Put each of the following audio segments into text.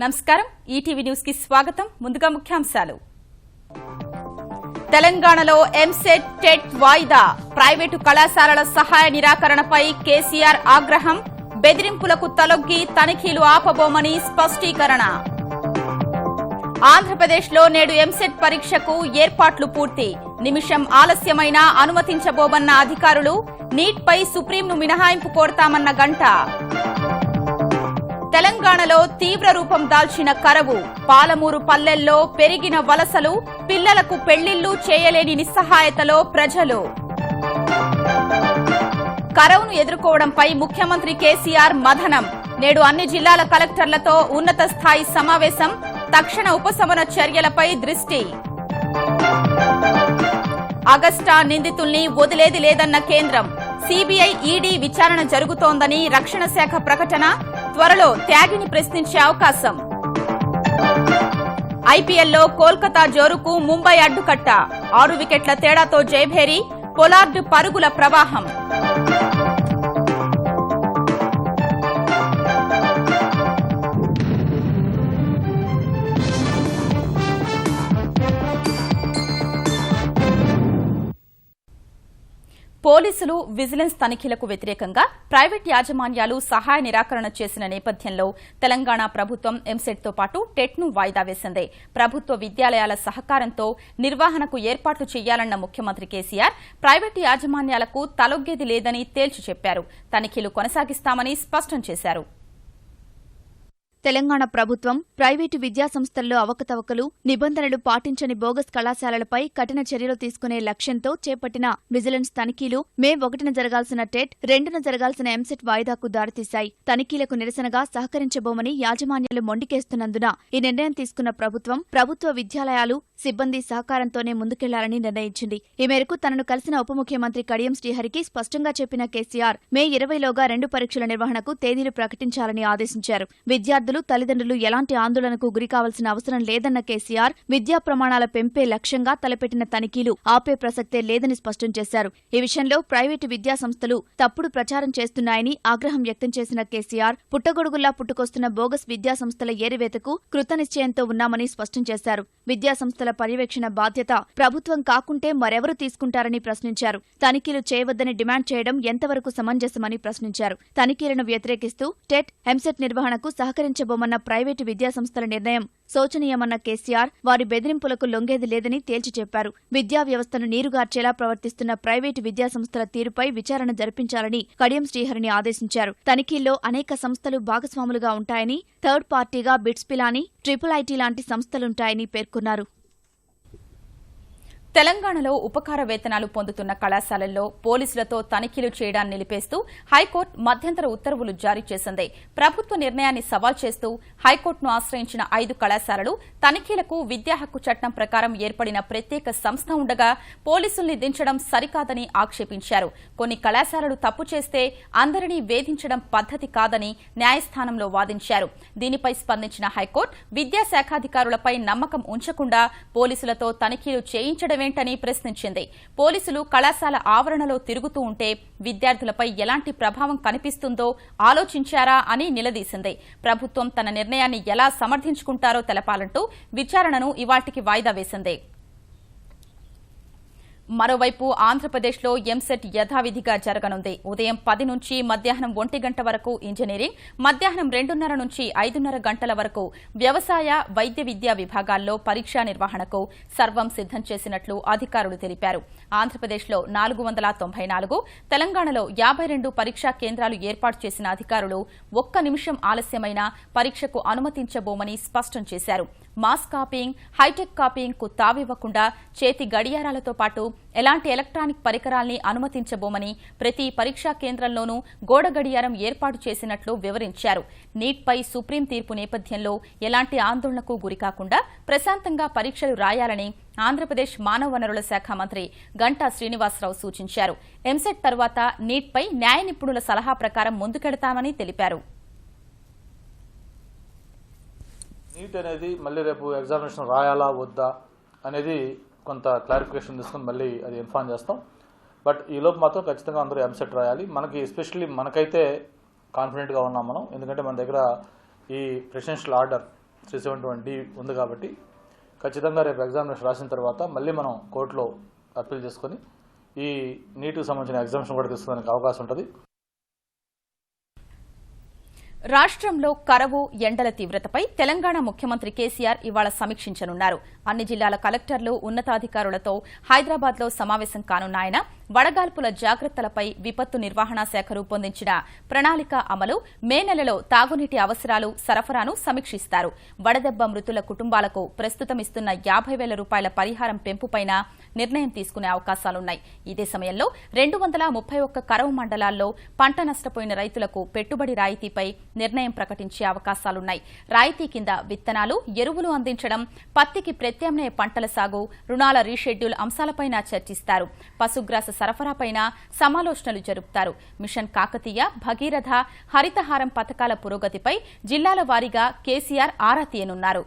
నమస్కారం ETV news కి స్వాగతం ముందుగా ముఖ్యాంశాలు తెలంగాణలో ఎంసెట్ టెట్ వాయిదా ప్రైవేటు కళాశాలల సహాయ నిరాకరణపై కేసీఆర్ ఆగ్రహం బెదిరింపులకు తలొగ్గి తనిఖీలు ఆపబోమని స్పష్టీకరణ ఆంధ్రప్రదేశ్లో నేడు ఎంసెట్ పరీక్షకు ఏర్పాట్లు పూర్తి నిమిషం ఆలస్యమైనా అనుమతించబోమన్న అధికారులు నీట్పై సుప్రీంను మినహాయింపు కోరతామన్న గంట తెలంగాణలో తీవ్ర రూపం దాల్చిన కరవు పాలమూరు పల్లెల్లో పెరిగిన వలసలు పిల్లలకు పెళ్లిళ్లు చేయలేని నిస్సహాయతలో ప్రజలు కరవును ఎదుర్కోవడంపై ముఖ్యమంత్రి కేసీఆర్ మథనం నేడు అన్ని జిల్లాల కలెక్టర్లతో ఉన్నత స్థాయి సమావేశం తక్షణ ఉపశమన చర్యలపై దృష్టి అగస్టా నిందితుల్ని వదిలేది లేదన్న కేంద్రం సీబీఐ ఈడీ విచారణ జరుగుతోందని రక్షణ శాఖ ప్రకటన త్వరలో త్యాగిని ప్రశ్నించే అవకాశం ఐపీఎల్లో కోల్కతా జోరుకు ముంబై అడ్డుకట్ట 6 వికెట్ల తేడాతో జయభేరి పొలార్డ్ పరుగుల ప్రవాహం పోలీసులు విజిలెన్స్ తనిఖీలకు వ్యతిరేకంగా ప్రైవేట్ యాజమాన్యాలు సహాయ నిరాకరణ చేసిన నేపథ్యంలో తెలంగాణ ప్రభుత్వం ఎంసెట్తో పాటు టెట్ను వాయిదా వేసింది ప్రభుత్వ విద్యాలయాల సహకారంతో నిర్వహణకు ఏర్పాట్లు చేయాలన్న ముఖ్యమంత్రి కేసీఆర్ ప్రైవేటు యాజమాన్యాలకు తలొగ్గేది లేదని తేల్చి చెప్పారు తనిఖీలు కొనసాగిస్తామని స్పష్టం చేశారు తెలంగాణ ప్రభుత్వం ప్రైవేటు విద్యాసంస్థల్లో అవకతవకలు నిబంధనలు పాటించని బోగస్ కళాశాలలపై కఠిన చర్యలు తీసుకునే లక్ష్యంతో చేపట్టిన విజిలెన్స్ తనిఖీలు మే 1న జరగాల్సిన టెట్ 2న జరగాల్సిన ఎంసెట్ వాయిదాకు దారితీశాయి తనిఖీలకు నిరసనగా సహకరించబోమని యాజమాన్యాలు మొండికేస్తున్నందున ఈ నిర్ణయం తీసుకున్న ప్రభుత్వ విద్యాలయాలు సిబ్బంది సహకారంతోనే ముందుకెళ్లాలని నిర్ణయించింది ఈ మేరకు తనను కలిసిన ఉప ముఖ్యమంత్రి కడియం శ్రీహరికి స్పష్టంగా చెప్పిన కేసీఆర్ మే 20లోగా 2 పరీక్షల నిర్వహణకు తేదీలు ప్రకటించాలని ఆదేశించారు విద్యార్థులు తల్లిదండ్రులు ఎలాంటి ఆందోళనకు గురికావాల్సిన అవసరం లేదన్న కేసీఆర్ విద్యా ప్రమాణాల పెంపే లక్ష్యంగా తలపెట్టిన తనిఖీలు ఆపే ప్రసక్తే లేదని స్పష్టం చేశారు ఈ విషయంలో ప్రైవేటు విద్యాసంస్థలు తప్పుడు ప్రచారం చేస్తున్నాయని ఆగ్రహం వ్యక్తం చేసిన కేసీఆర్ పుట్టగొడుగుల్లా పుట్టుకొస్తున్న బోగస్ విద్యాసంస్థల ఏరివేతకు కృతనిశ్చయంతో ఉన్నామని స్పష్టం చేశారు విద్యాసంస్థల పర్యవేక్షణ బాధ్యత ప్రభుత్వం కాకుంటే మరెవరు తీసుకుంటారని ప్రశ్నించారు తనిఖీలు చేయవద్దని డిమాండ్ చేయడం ఎంతవరకు సమంజసమని ప్రశ్నించారు తనిఖీలను వ్యతిరేకిస్తూ టెట్ ఎంసెట్ నిర్వహణకు సహకరించబోమన్న ప్రైవేటు విద్యాసంస్థల నిర్ణయం శోచనీయమన్న కేసీఆర్ వారి బెదిరింపులకు లొంగేది లేదని తేల్చి చెప్పారు విద్యా వ్యవస్థను నీరుగార్చేలా ప్రవర్తిస్తున్న ప్రైవేటు విద్యాసంస్థల తీరుపై విచారణ జరిపించాలని కడియం శ్రీహరిని ఆదేశించారు తనిఖీల్లో అనేక సంస్థలు భాగస్వాములుగా ఉంటాయని థర్డ్ పార్టీగా బిట్స్ పిలాని ట్రిపుల్ ఐటీ లాంటి సంస్థలుంటాయని పేర్కొన్నారు తెలంగాణలో ఉపకార వేతనాలు పొందుతున్న కళాశాలల్లో పోలీసులతో తనిఖీలు చేయడాన్ని నిలిపేస్తూ హైకోర్టు మధ్యంతర ఉత్తర్వులు జారీ చేసింది ప్రభుత్వ నిర్ణయాన్ని సవాల్ చేస్తూ హైకోర్టును ఆశ్రయించిన 5 కళాశాలలు తనిఖీలకు విద్యా హక్కు చట్టం ప్రకారం ఏర్పడిన ప్రత్యేక సంస్థ ఉండగా పోలీసుల్ని దించడం సరికాదని ఆక్షేపించారు కొన్ని కళాశాలలు తప్పు చేస్తే అందరినీ వేధించడం పద్ధతి కాదని న్యాయస్థానంలో వాదించారు దీనిపై స్పందించిన హైకోర్టు విద్యాశాఖాధికారులపై నమ్మకం ఉంచకుండా పోలీసులతో తనిఖీలు చేయించడమే ఏంటని ప్రశ్నించింది పోలీసులు కళాశాల ఆవరణలో తిరుగుతూ ఉంటే విద్యార్థులపై ఎలాంటి ప్రభావం కనిపిస్తుందో ఆలోచించారా అని నిలదీసింది ప్రభుత్వం తన నిర్ణయాన్ని ఎలా సమర్థించుకుంటారో తెలపాలంటూ విచారణను ఇవాళ్టికి వాయిదా వేసింది మరోవైపు ఆంధ్రప్రదేశ్లో ఎంసెట్ యథావిధిగా జరగనుంది ఉదయం 10 నుంచి మధ్యాహ్నం 1 గంట వరకు ఇంజనీరింగ్ మధ్యాహ్నం 2:30 నుంచి 5:30 గంటల వరకు వ్యవసాయ వైద్య విద్యా విభాగాల్లో పరీక్షా నిర్వహణకు సర్వం సిద్దం చేసినట్లు అధికారులు తెలిపారు ఆంధ్రప్రదేశ్లో 494 తెలంగాణలో 52 పరీక్షా కేంద్రాలు ఏర్పాటు చేసిన అధికారులు 1 నిమిషం ఆలస్యమైనా పరీక్షకు అనుమతించబోమని స్పష్టం చేశారు మాస్ కాపీయింగ్ హైటెక్ కాపీయింగ్ కు తావివ్వకుండా చేతి గడియారాలతో పాటు ఎలాంటి ఎలక్ట్రానిక్ పరికరాల్ని అనుమతించబోమని ప్రతి పరీక్షా కేంద్రంలోనూ గోడ గడియారం ఏర్పాటు చేసినట్లు వివరించారు నీట్పై సుప్రీం తీర్పు నేపథ్యంలో ఎలాంటి ఆందోళనకు గురికాకుండా ప్రశాంతంగా పరీక్షలు రాయాలని ఆంధ్రప్రదేశ్ మానవ వనరుల శాఖ మంత్రి గంటా శ్రీనివాసరావు సూచించారు ఎంసెట్ తర్వాత నీట్పై న్యాయ నిపుణుల సలహా ప్రకారం ముందుకెడతామని తెలిపారు నీట్ అనేది మళ్ళీ రేపు ఎగ్జామినేషన్ రాయాలా వద్దా అనేది కొంత క్లారిఫికేషన్ తీసుకుని మళ్ళీ అది ఇన్ఫార్మ్ చేస్తాం బట్ ఈలోపు మాత్రం ఖచ్చితంగా అందరూ ఎంసెట్ రాయాలి మనకి ఎస్పెషల్లీ మనకైతే కాన్ఫిడెంట్గా ఉన్నాం మనం ఎందుకంటే మన దగ్గర ఈ ప్రెసిడెన్షియల్ ఆర్డర్ 371D ఉంది కాబట్టి ఖచ్చితంగా రేపు ఎగ్జామినేషన్ రాసిన తర్వాత మళ్ళీ మనం కోర్టులో అప్పీల్ చేసుకొని ఈ నీట్కి సంబంధించిన ఎగ్జామినేషన్ కూడా తీసుకోవడానికి అవకాశం ఉంటుంది. రాష్ట్రంలో కరవు ఎండల తీవ్రతపై తెలంగాణ ముఖ్యమంత్రి కేసీఆర్ ఇవాళ సమీక్షించనున్నారు. అన్ని జిల్లాల కలెక్టర్లు, ఉన్నతాధికారులతో హైదరాబాద్లో సమావేశం కానున్న ఆయన వడగాల్పుల జాగ్రత్తలపై విపత్తు నిర్వహణా శాఖ రూపొందించిన ప్రణాళిక అమలు, మే నెలలో తాగునీటి అవసరాలు, సరఫరాను సమీక్షిస్తారు. వడదెబ్బ మృతుల కుటుంబాలకు ప్రస్తుతం ఇస్తున్న 50,000 రూపాయల పరిహారం పెంపుపైన నిర్ణయం తీసుకునే అవకాశాలున్నాయి. ఇదే సమయంలో 231 కరవు మండలాల్లో పంట నష్టపోయిన రైతులకు పెట్టుబడి రాయితీపై నిర్ణయం ప్రకటించే అవకాశాలున్నాయి. రాయితీ కింద విత్తనాలు, ఎరువులు అందించడం, పత్తికి ప్రత్యామ్నాయ పంటల సాగు, రుణాల రీషెడ్యూల్ అంశాలపైన చర్చిస్తారు. పశుగ్రాస సరఫరాపైన సమాలోచనలు జరుపుతారు. మిషన్ కాకతీయ, భగీరథ, హరితహారం పథకాల పురోగతిపై జిల్లాల వారీగా కేసీఆర్ ఆరా తీయనున్నారు.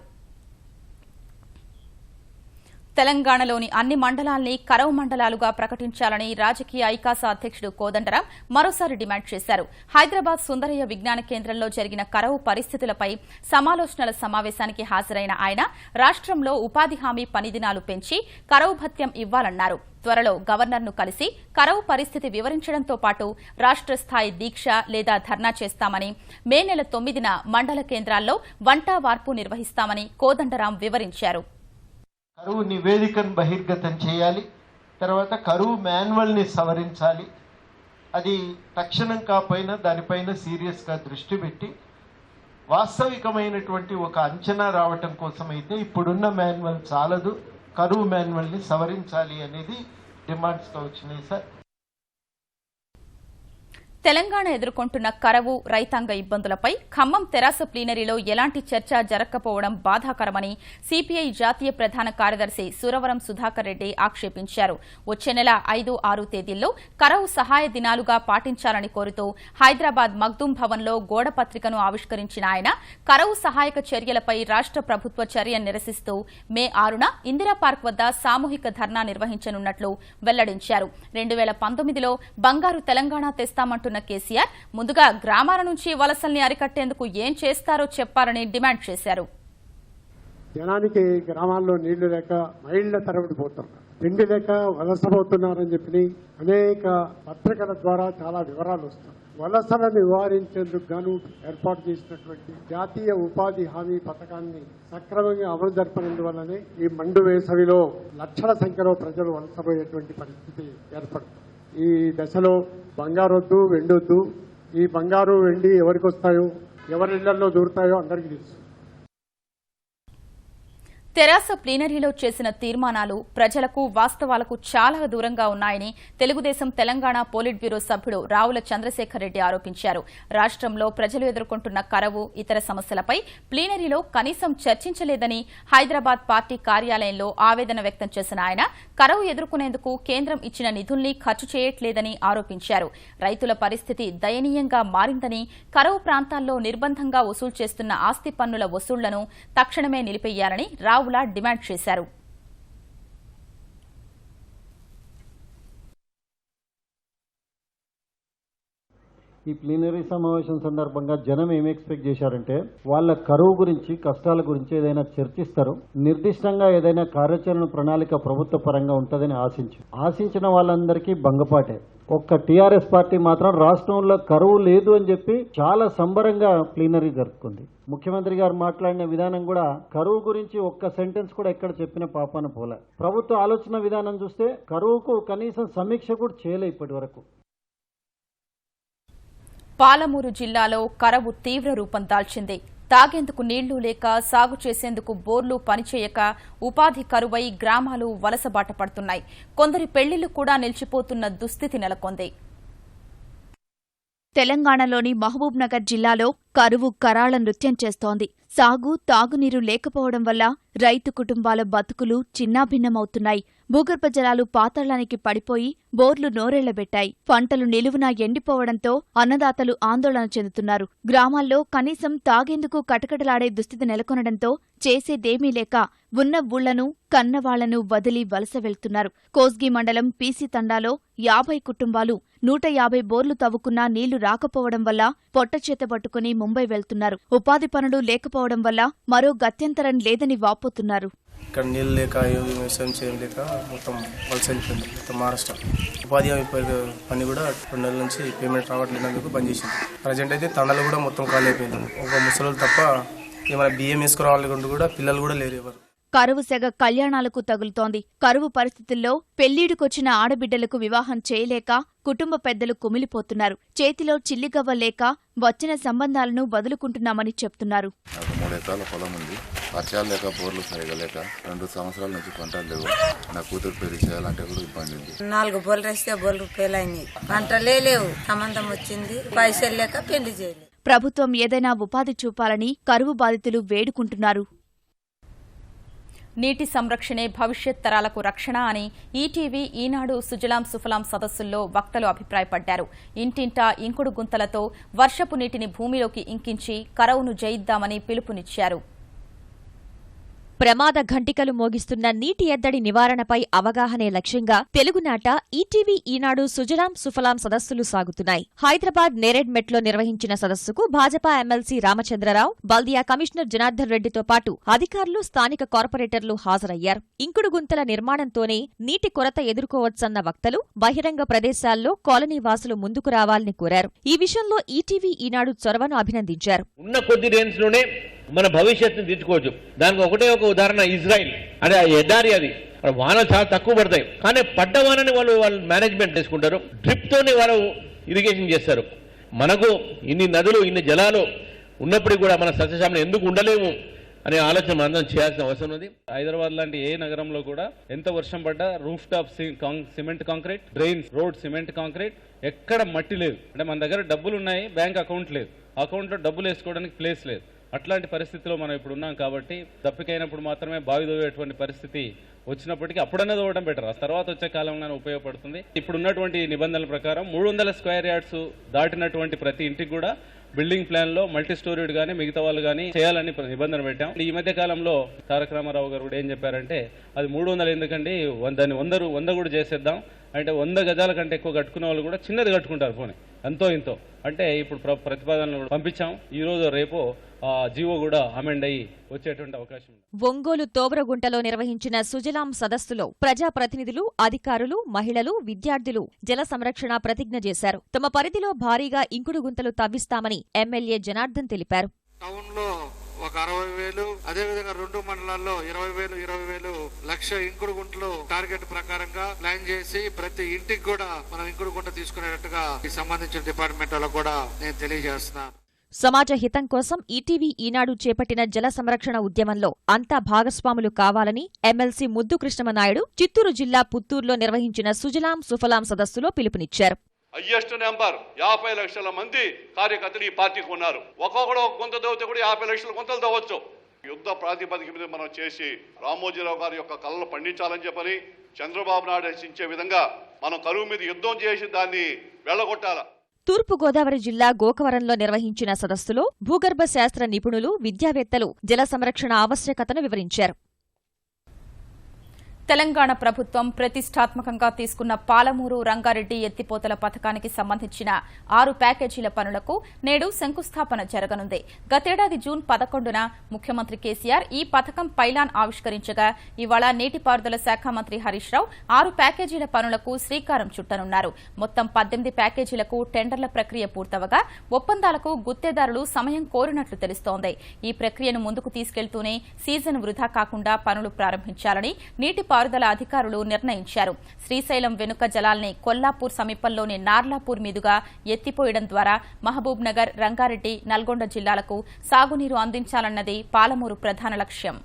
తెలంగాణలోని అన్ని మండలాల్ని కరవు మండలాలుగా ప్రకటించాలని రాజకీయ ఐకాస అధ్యక్షుడు కోదండరాం మరోసారి డిమాండ్ చేశారు. హైదరాబాద్ సుందరయ్య విజ్ఞాన కేంద్రంలో జరిగిన కరవు పరిస్థితులపై సమాలోచనల సమావేశానికి హాజరైన ఆయన రాష్ట్రంలో ఉపాధి హామీ పని దినాలు పెంచి కరవు భత్యం ఇవ్వాలన్నారు. త్వరలో గవర్నర్ను కలిసి కరవు పరిస్థితి వివరించడంతో పాటు రాష్ట్ర స్థాయి దీక్ష లేదా ధర్నా చేస్తామని, మే నెల 9న మండల కేంద్రాల్లో వంటా వార్పు నిర్వహిస్తామని కోదండరాం వివరించారు. కరువు నివేదికను బహిర్గతం చేయాలి. తర్వాత కరువు మాన్యువల్ని సవరించాలి. అది తక్షణం కాకపోయినా దానిపైన సీరియస్గా దృష్టి పెట్టి వాస్తవికమైనటువంటి ఒక అంచనా రావటం కోసం అయితే ఇప్పుడున్న మాన్యువల్ చాలదు, కరువు మాన్యువల్ని సవరించాలి అనేది డిమాండ్స్గా వచ్చినాయి సార్. తెలంగాణ ఎదుర్కొంటున్న కరవు, రైతాంగ ఇబ్బందులపై ఖమ్మం తెరాస ప్లీనరీలో ఎలాంటి చర్చ జరగకపోవడం బాధాకరమని సిపిఐ జాతీయ ప్రధాన కార్యదర్శి సురవరం సుధాకర్ రెడ్డి ఆక్షేపించారు. వచ్చే నెల 5, 6 తేదీల్లో కరవు సహాయ దినాలుగా పాటించాలని కోరుతూ హైదరాబాద్ మగ్దూం భవన్లో గోడ పత్రికను ఆవిష్కరించిన ఆయన కరవు సహాయక చర్యలపై రాష్ట్ర ప్రభుత్వ చర్య నిరసిస్తూ మే 6న ఇందిరా పార్క్ వద్ద సామూహిక ధర్నా నిర్వహించనున్నట్లు వెల్లడించారు. 2019లో బంగారు తెలంగాణ తెస్తామంటున్న కేసీఆర్ ముందుగా గ్రామాల నుంచి వలసల్ని అరికట్టేందుకు ఏం చేస్తారో చెప్పాలని డిమాండ్ చేశారు. జనానికి గ్రామాల్లో నీళ్లు లేక మైళ్ల తరబడి పోతున్నారు, తిండి లేక వలసపోతున్నారని చెప్పి అనేక పత్రికల ద్వారా చాలా వివరాలు వస్తాయి. వలసలను నివారించేందుకు గాను ఏర్పాటు చేసినటువంటి జాతీయ ఉపాధి హామీ పథకాన్ని సక్రమంగా అమలు జరపనందువల్లనే ఈ మండు వేసవిలో లక్షల సంఖ్యలో ప్రజలు వలసపోయేటువంటి పరిస్థితి ఏర్పడుతుంది. ఈ దశలో బంగారు వద్దు, వెండి వద్దు. ఈ బంగారు, వెండి ఎవరికి వస్తాయో, ఎవరి ఇళ్లలో దూరుతాయో అందరికీ తెలుసు. తెరాస ప్లీనరీలో చేసిన తీర్మానాలు ప్రజలకు, వాస్తవాలకు చాలా దూరంగా ఉన్నాయని తెలుగుదేశం తెలంగాణ పోలిట్ బ్యూరో సభ్యుడు రావుల చంద్రశేఖర్ రెడ్డి ఆరోపించారు. రాష్ట్రంలో ప్రజలు ఎదుర్కొంటున్న కరవు, ఇతర సమస్యలపై ప్లీనరీలో కనీసం చర్చించలేదని హైదరాబాద్ పార్టీ కార్యాలయంలో ఆవేదన వ్యక్తం చేసిన ఆయన కరవు ఎదుర్కొనేందుకు కేంద్రం ఇచ్చిన నిధుల్ని ఖర్చు చేయట్లేదని ఆరోపించారు. రైతుల పరిస్థితి దయనీయంగా మారిందని, కరవు ప్రాంతాల్లో నిర్బంధంగా వసూలు చేస్తున్న ఆస్తి పన్నుల వసూళ్లను తక్షణమే నిలిపేయాలని రావుల డిమాండ్ చేశారు. ఈ ప్లీనరీ సమావేశం సందర్భంగా జనం ఏం ఎక్స్పెక్ట్ చేశారంటే వాళ్ళ కరువు గురించి, కష్టాల గురించి ఏదైనా చర్చిస్తారు, నిర్దిష్టంగా ఏదైనా కార్యాచరణ ప్రణాళిక ప్రభుత్వ పరంగా ఉంటుందని ఆశించిన వాళ్ళందరికీ భంగపాటే. ఒక్క టీఆర్ఎస్ పార్టీ మాత్రం రాష్ట్రంలో కరువు లేదు అని చెప్పి చాలా సంబరంగా ప్లీనరీ జరుపుకుంది. ముఖ్యమంత్రి గారు మాట్లాడిన విధానం కూడా కరువు గురించి ఒక్క సెంటెన్స్ కూడా ఎక్కడ చెప్పిన పాపాన పోలే. ప్రభుత్వ ఆలోచన విధానం చూస్తే కరువుకు కనీసం సమీక్ష కూడా చేయలే ఇప్పటి వరకు. పాలమూరు జిల్లాలో కరవు తీవ్ర రూపం దాల్చింది. తాగేందుకు నీళ్లు లేక, సాగు చేసేందుకు బోర్లు పనిచేయక ఉపాధి కరువై గ్రామాలు వలసబాట పడుతున్నాయి. కొందరి పెళ్లిళ్లు కూడా నిలిచిపోతున్న దుస్థితి నెలకొంది. తెలంగాణలోని మహబూబ్ నగర్ జిల్లాలో కరువు కరాళ నృత్యం చేస్తోంది. సాగు, తాగునీరు లేకపోవడం వల్ల రైతు కుటుంబాల బతుకులు చిన్నాభిన్నమవుతున్నాయి. భూగర్భ జలాలు పాతాళానికి పడిపోయి బోర్లు నోరెళ్లబెట్టాయి. పంటలు నిలువునా ఎండిపోవడంతో అన్నదాతలు ఆందోళన చెందుతున్నారు. గ్రామాల్లో కనీసం తాగేందుకు కటకటలాడే దుస్థితి నెలకొనడంతో చేసేదేమీ లేక ఉన్న ఊళ్లను, కన్నవాళ్లను వదిలి వలస వెళ్తున్నారు. కోస్గి మండలం పీసీ తండాలో 50 కుటుంబాలు 150 బోర్లు తవ్వుకున్నా నీళ్లు రాకపోవడం వల్ల పొట్టచేత పట్టుకుని ముంబై వెళ్తున్నారు. ఉపాధి పనులు లేకపోవడం వల్ల మరో గత్యంతరం లేదని వాపోతున్నారు. ఇక్కడ నీళ్ళు లేక వ్యవసాయం చేయలేక మొత్తం వలస వెళ్ళిపోయింది. మొత్తం మహారాష్ట్ర ఉపాధి హామీ పని కూడా 2 నెలల నుంచి పేమెంట్ రావట్లేనందుకు బంద్ చేసింది. ప్రజెంట్ అయితే తండలు కూడా మొత్తం ఖాళీ అయిపోయింది. ఒక ముసలి తప్ప ఏమైనా బియ్యం వేసుకురావాలంటే కూడా పిల్లలు కూడా లేరు ఎవరు. కరువు సెగ కళ్యాణాలకు తగులుతోంది. కరువు పరిస్థితుల్లో పెళ్లిడుకొచ్చిన ఆడబిడ్డలకు వివాహం చేయలేక కుటుంబ పెద్దలు కుమిలిపోతున్నారు. చేతిలో చిల్లిగవ్వ లేక వచ్చిన సంబంధాలను వదులుకుంటున్నామని చెప్తున్నారు. నాకు 3 ఎకరాల పొలం ఉంది. వర్షాలు లేక బోర్లు సరిగా లేక 2 సంవత్సరాల నుంచి పంటలు లేవు. నా కూతురు పెళ్లి చేయాలంటే కూడా ఇబ్బంది ఉంది. 4 బోర్లు వేస్తే బోర్లు పేలైనాయి. పంటలే లేవు. సంబంధం వచ్చింది, పైసలు లేక పెళ్లి చేయలేదు. ప్రభుత్వం ఏదైనా ఉపాధి చూపాలని కరువు బాధితులు వేడుకుంటున్నారు. నీటి సంరక్షణే భవిష్యత్ తరాలకు రక్షణ అని ఈటీవీ ఈనాడు సుజలాం సుఫలాం సదస్సుల్లో వక్తలు అభిప్రాయపడ్డారు. ఇంటింటా ఇంకుడు గుంతలతో వర్షపు నీటిని భూమిలోకి ఇంకించి కరవును జయిద్దామని పిలుపునిచ్చారు. ప్రమాద ఘంటికలు మోగిస్తున్న నీటి ఎద్దడి నివారణపై అవగాహనే లక్ష్యంగా తెలుగునాట ఈటీవీ ఈనాడు సుజలాం సుఫలాం సదస్సులు సాగుతున్నాయి. హైదరాబాద్ నేరెడ్మెట్లో నిర్వహించిన సదస్సుకు భాజపా ఎమ్మెల్సీ రామచంద్రరావు, బల్దియా కమిషనర్ జనార్దన్ రెడ్డితో పాటు అధికారులు, స్థానిక కార్పొరేటర్లు హాజరయ్యారు. ఇంకుడు గుంతల నిర్మాణంతోనే నీటి కొరత ఎదుర్కోవచ్చన్న వక్తలు బహిరంగ ప్రదేశాల్లో కాలనీ వాసులు ముందుకు రావాలని కోరారు. ఈ విషయంలో ఈటీవీ ఈనాడు చొరవను అభినందించారు. ఉన్న కొద్ది రేంజ్ లోనే మన భవిష్యత్తుని తీర్చుకోవచ్చు. దానికి ఒకటే ఒక ఉదాహరణ ఇజ్రాయిల్. అంటే ఆ ఎడారి, అది వానలు చాలా తక్కువ పడతాయి, కానీ పడ్డ వానని వాళ్ళు మేనేజ్మెంట్ చేసుకుంటారు. డ్రిప్ తోనే వాళ్ళు ఇరిగేషన్ చేస్తారు. మనకు ఇన్ని నదులు, ఇన్ని జలాలు ఉన్నప్పటికీ కూడా మన సస్యశ్యామలం ఎందుకు ఉండలేము అనే ఆలోచన మనందరం చేయాల్సిన అవసరం ఉంది. హైదరాబాద్ లాంటి ఏ నగరంలో కూడా ఎంత వర్షం పడ్డా roof top cement concrete, drains, road cement concrete, ఎక్కడ మట్టి లేదు. అంటే మన దగ్గర డబ్బులు ఉన్నాయి, బ్యాంక్ అకౌంట్ లేదు, అకౌంట్లో డబ్బులు వేసుకోవడానికి ప్లేస్ లేదు. అట్లాంటి పరిస్థితిలో మనం ఇప్పుడు ఉన్నాం. కాబట్టి దప్పికైనప్పుడు మాత్రమే బావి దోవేటువంటి పరిస్థితి వచ్చినప్పటికీ అప్పుడన్నా దోవడం బెటర్. ఆ తర్వాత వచ్చే కాలంలోనే ఉపయోగపడుతుంది. ఇప్పుడు ఉన్నటువంటి నిబంధనల ప్రకారం 300 స్క్వేర్ యార్డ్స్ దాటినటువంటి ప్రతి ఇంటికి కూడా బిల్డింగ్ ప్లాన్ లో మల్టీ స్టోరీడ్ గానీ మిగతా వాళ్ళు గానీ చేయాలని నిబంధన పెట్టాం. ఈ మధ్య కాలంలో తారక రామారావు గారు కూడా ఏం చెప్పారంటే అది 300 ఎందుకండి, దాన్ని 100 కూడా చేసేద్దాం. అంటే 100 గజాల కంటే ఎక్కువ కట్టుకునే వాళ్ళు కూడా చిన్నది కట్టుకుంటారు. పోనీ ఎంతో ఇంతో అంటే ఇప్పుడు ప్రతిపాదనలు పంపించాం. ఈ రోజు రేపు జీవో కూడా అమెండ్ అయ్యి వచ్చేటువంటి అవకాశం ఉంది. ఒంగోలు తోబ్రగుంటలో నిర్వహించిన సుజలాం సదస్సులో ప్రజాప్రతినిధులు, అధికారులు, మహిళలు, విద్యార్థులు జల సంరక్షణ ప్రతిజ్ఞ చేశారు. తమ పరిధిలో భారీగా ఇంకుడు గుంతలు తవ్విస్తామని ఎమ్మెల్యే జనార్దన్ తెలిపారు. టౌన్ లో ఒక 60,000, అదేవిధంగా 2 మండలాల్లో 20,000 లక్ష ఇంకుడు గుంటలు టార్గెట్ ప్రకారంగా ప్లాన్ చేసి ప్రతి ఇంటికి కూడా మనం ఇంకుడు గుంట తీసుకునేటట్టుగా సంబంధించిన డిపార్ట్మెంట్ వాళ్ళకు కూడా నేను తెలియజేస్తున్నాను. సమాజ హితం కోసం ఈటీవీ ఈనాడు చేపట్టిన జల సంరక్షణ ఉద్యమంలో అంతా భాగస్వాములు కావాలని ఎమ్మెల్సీ ముద్దు కృష్ణమనాయుడు చిత్తూరు జిల్లా పుత్తూరులో నిర్వహించిన సుజలాం సుఫలాం సదస్సులో పిలుపునిచ్చారు. హైయెస్ట్ నెంబర్ 50 లక్షల మంది కార్యకర్తలు ఈ పార్టీకి ఉన్నారు. ఒక్కొక్కడు ఒక గుంత దవ్వితే కూడా 50 లక్షల గుంతలు దవ్వచ్చు. యుద్ధ ప్రాతిపదిక మీద మనం చేసి రామోజీరావు గారి యొక్క కళలు పండించాలని చెప్పని చంద్రబాబు నాయుడు రచించే విధంగా మనం కరువు మీద యుద్ధం చేసి దాన్ని వెళ్లగొట్టాల. తూర్పుగోదావరి జిల్లా గోకవరంలో నిర్వహించిన సదస్సులో భూగర్భ శాస్త్ర నిపుణులు, విద్యావేత్తలు జల సంరక్షణ ఆవశ్యకతను వివరించారు. తెలంగాణ ప్రభుత్వం ప్రతిష్టాత్మకంగా తీసుకున్న పాలమూరు రంగారెడ్డి ఎత్తిపోతల పథకానికి సంబంధించిన 6 ప్యాకేజీల పనులకు నేడు శంకుస్థాపన జరగనుంది. గతేడాది జూన్ 11న ముఖ్యమంత్రి కేసీఆర్ ఈ పథకం పైలాన్ ఆవిష్కరించగా ఇవాళ నీటిపారుదల శాఖ మంత్రి హరీష్ రావు 6 ప్యాకేజీల పనులకు శ్రీకారం చుట్టనున్నారు. మొత్తం 18 ప్యాకేజీలకు టెండర్ల ప్రక్రియ పూర్తవగా ఒప్పందాలకు గుత్తేదారులు సమయం కోరినట్లు తెలుస్తోంది. ఈ ప్రక్రియను ముందుకు తీసుకెళ్తూనే సీజన్ వృధా కాకుండా పనులు ప్రారంభించాలని నీటిపారుదల అధికారులు నిర్ణయించారు. శ్రీశైలం వెనుక జలాల్ని కొల్లాపూర్ సమీపంలోని నార్లాపూర్ మీదుగా ఎత్తిపోయడం ద్వారా మహబూబ్ నగర్, రంగారెడ్డి, నల్గొండ జిల్లాలకు సాగునీరు అందించాలన్నది పాలమూరు ప్రధాన లక్ష్యం.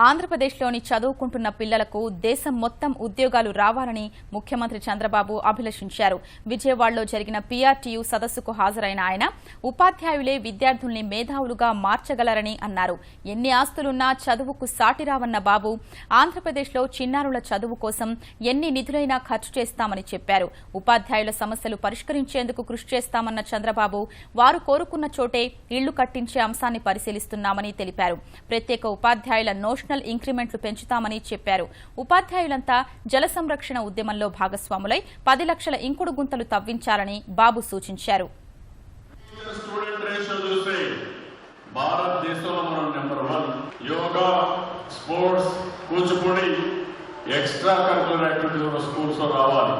ఆంధ్రప్రదేశ్లోని చదువుకుంటున్న పిల్లలకు దేశం మొత్తం ఉద్యోగాలు రావాలని ముఖ్యమంత్రి చంద్రబాబు అభిలషించారు. విజయవాడలో జరిగిన పీఆర్టీయూ సదస్సుకు హాజరైన ఆయన ఉపాధ్యాయులే విద్యార్థుల్ని మేధావులుగా మార్చగలరని అన్నారు. ఎన్ని ఆస్తులున్నా చదువుకు సాటిరావన్న బాబు ఆంధ్రప్రదేశ్లో చిన్నారుల చదువు కోసం ఎన్ని నిధులైనా ఖర్చు చేస్తామని చెప్పారు. ఉపాధ్యాయుల సమస్యలు పరిష్కరించేందుకు కృషి చేస్తామన్న చంద్రబాబు వారు కోరుకున్న చోటే ఇళ్లు కట్టించే అంశాన్ని పరిశీలిస్తున్నామని తెలిపారు. ప్రత్యేక ఉపాధ్యాయుల నోషనల్ ఇంక్రిమెంట్లు పెంచుతామని చెప్పారు. ఉపాధ్యాయులంతా జల సంరక్షణ ఉద్యమంలో భాగస్వాములై 10 లక్షల ఇంకుడు గుంతలు తవ్వించాలని బాబు సూచించారు. రేషియో చూస్తే భారతదేశంలో మనం number 1. Yoga, sports, Kuchipudi, extra curricular activities schools లో రావాలి.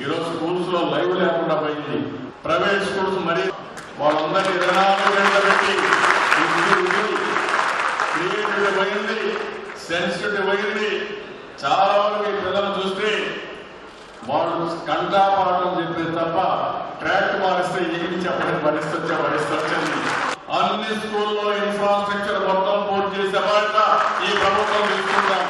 ఈరోజు స్కూల్స్ లో లైవ్ లేకుండా పోయింది. ప్రైవేట్ స్కూల్స్ మరి వాళ్ళందరినీ 24 గంటలు పెట్టి క్రియేటివిటీ పోయింది, సెన్సిటివిటీ పోయింది. చాలా వరకు ఈ పిల్లలు చూస్తే వాళ్ళు కంఠాపాఠం చెప్పేది తప్ప ట్రాక్ మారిస్తే ఏమి చెప్పని పరిస్థితి వచ్చింది. అన్ని స్కూల్లో ఇన్ఫ్రాస్ట్రక్చర్ మొత్తం పూర్తి చేసే బాధ్యత ఈ ప్రభుత్వం తీసుకుంటాం.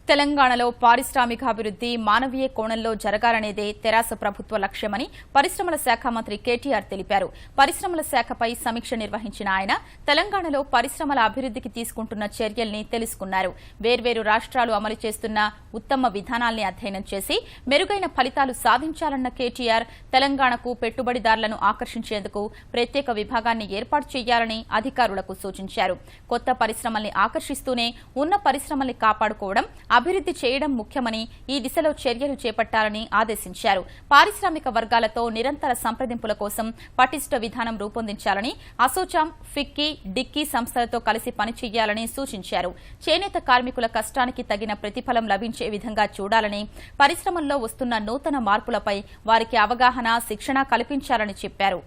తెలంగాణలో పారిశ్రామికాభివృద్ధి మానవీయ కోణంలో జరగాలనేదే తెరాస ప్రభుత్వ లక్ష్యమని పరిశ్రమల శాఖ మంత్రి కేటీఆర్ తెలిపారు. పరిశ్రమల శాఖపై సమీక్ష నిర్వహించిన ఆయన తెలంగాణలో పరిశ్రమల అభివృద్ధికి తీసుకుంటున్న చర్యల్ని తెలుసుకున్నారు. వేర్వేరు రాష్ట్రాలు అమలు చేస్తున్న ఉత్తమ విధానాల్ని అధ్యయనం చేసి మెరుగైన ఫలితాలు సాధించాలన్న కేటీఆర్ తెలంగాణకు పెట్టుబడిదారులను ఆకర్షించేందుకు ప్రత్యేక విభాగాన్ని ఏర్పాటు చేయాలని అధికారులకు సూచించారు. కొత్త పరిశ్రమల్ని ఆకర్షిస్తూనే ఉన్న పరిశ్రమల్ని కాపాడుకోవడం, అభివృద్ధి చేయడం ముఖ్యమని ఈ దిశలో చర్యలు చేపట్టాలని ఆదేశించారు. పారిశ్రామిక వర్గాలతో నిరంతర సంప్రదింపుల కోసం పటిష్ట విధానం రూపొందించాలని, అసోచాం, ఫిక్కీ, డిక్కీ సంస్థలతో కలిసి పనిచేయాలని సూచించారు. చేనేత కార్మికుల కష్టానికి తగిన ప్రతిఫలం లభించే విధంగా చూడాలని, పరిశ్రమల్లో వస్తున్న నూతన మార్పులపై వారికి అవగాహన, శిక్షణ కల్పించాలని చెప్పారు.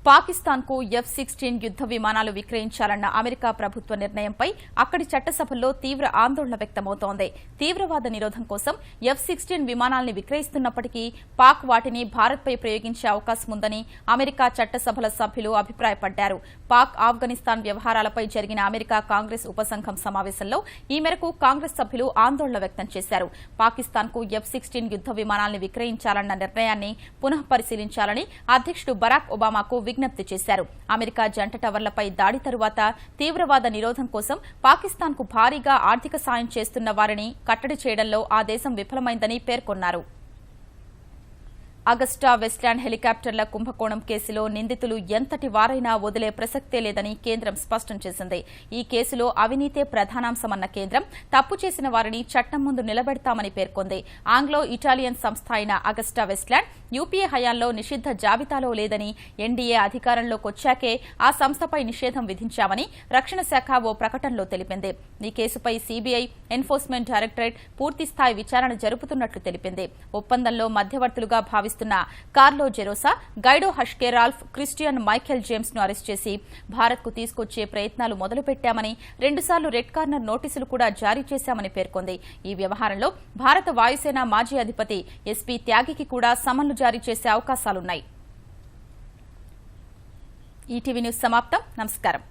పాకిస్తాన్కు F-16 యుద్ద విమానాలు విక్రయించాలన్న అమెరికా ప్రభుత్వ నిర్ణయంపై అక్కడి చట్టసభల్లో తీవ్ర ఆందోళన వ్యక్తమవుతోంది. తీవ్రవాద నిరోధం కోసం F-16 విమానాల్ని విక్రయిస్తున్నప్పటికీ పాక్ వాటిని భారత్పై ప్రయోగించే అవకాశం ఉందని అమెరికా చట్టసభల సభ్యులు అభిప్రాయపడ్డారు. పాక్ ఆఫ్ఘనిస్తాన్ వ్యవహారాలపై జరిగిన అమెరికా కాంగ్రెస్ ఉపసంఘం సమావేశంలో ఈ మేరకు కాంగ్రెస్ సభ్యులు ఆందోళన వ్యక్తం చేశారు. పాకిస్తాన్కు F-16 యుద్ద విమానాల్ని విక్రయించాలన్న నిర్ణయాన్ని పునః పరిశీలించాలని అధ్యక్షుడు బరాక్ ఒబామాకు విజ్ఞప్తి చేశారు. అమెరికా జంట టవర్లపై దాడి తరువాత తీవ్రవాద నిరోధం కోసం పాకిస్తాన్కు భారీగా ఆర్థిక సాయం చేస్తున్న వారిని కట్టడి చేయడంలో ఆ దేశం విఫలమైందని పేర్కొన్నారు. అగస్టా వెస్ట్లాండ్ హెలికాప్టర్ల కుంభకోణం కేసులో నిందితులు ఎంతటి వారైనా వదిలే ప్రసక్తే లేదని కేంద్రం స్పష్టం చేసింది. ఈ కేసులో అవినీతే ప్రధానాంశమన్న కేంద్రం తప్పు చేసిన వారిని చట్టం ముందు నిలబెడతామని పేర్కొంది. ఆంగ్లో ఇటాలియన్ సంస్థ అయిన అగస్టా వెస్ట్లాండ్ యూపీఏ హయాంలో నిషిద్ధ జాబితాలో లేదని, ఎన్డీఏ అధికారంలోకొచ్చాకే ఆ సంస్థపై నిషేధం విధించామని రక్షణ శాఖ ఓ ప్రకటనలో తెలిపింది. ఈ కేసుపై సీబీఐ, ఎన్ఫోర్స్మెంట్ డైరెక్టరేట్ పూర్తిస్థాయి విచారణ జరుపుతున్నట్లు తెలిపింది. ఒప్పందంలో మధ్యవర్తులుగా భావిస్తున్న కార్లో జెరోసా, గైడో హష్కేరాల్ఫ్, క్రిస్టియన్ మైఖెల్ జేమ్స్ ను అరెస్ట్ చేసి భారత్ కు తీసుకొచ్చే ప్రయత్నాలు మొదలుపెట్టామని, 2 సార్లు రెడ్ కార్నర్ నోటీసులు కూడా జారీ చేశామని పేర్కొంది. ఈ వ్యవహారంలో భారత వాయుసేన మాజీ అధిపతి ఎస్పీ త్యాగికి కూడా సమన్లు జారీ చేసే అవకాశాలున్నాయి. ఈటీవీ న్యూస్ సమాప్తం. నమస్కారం.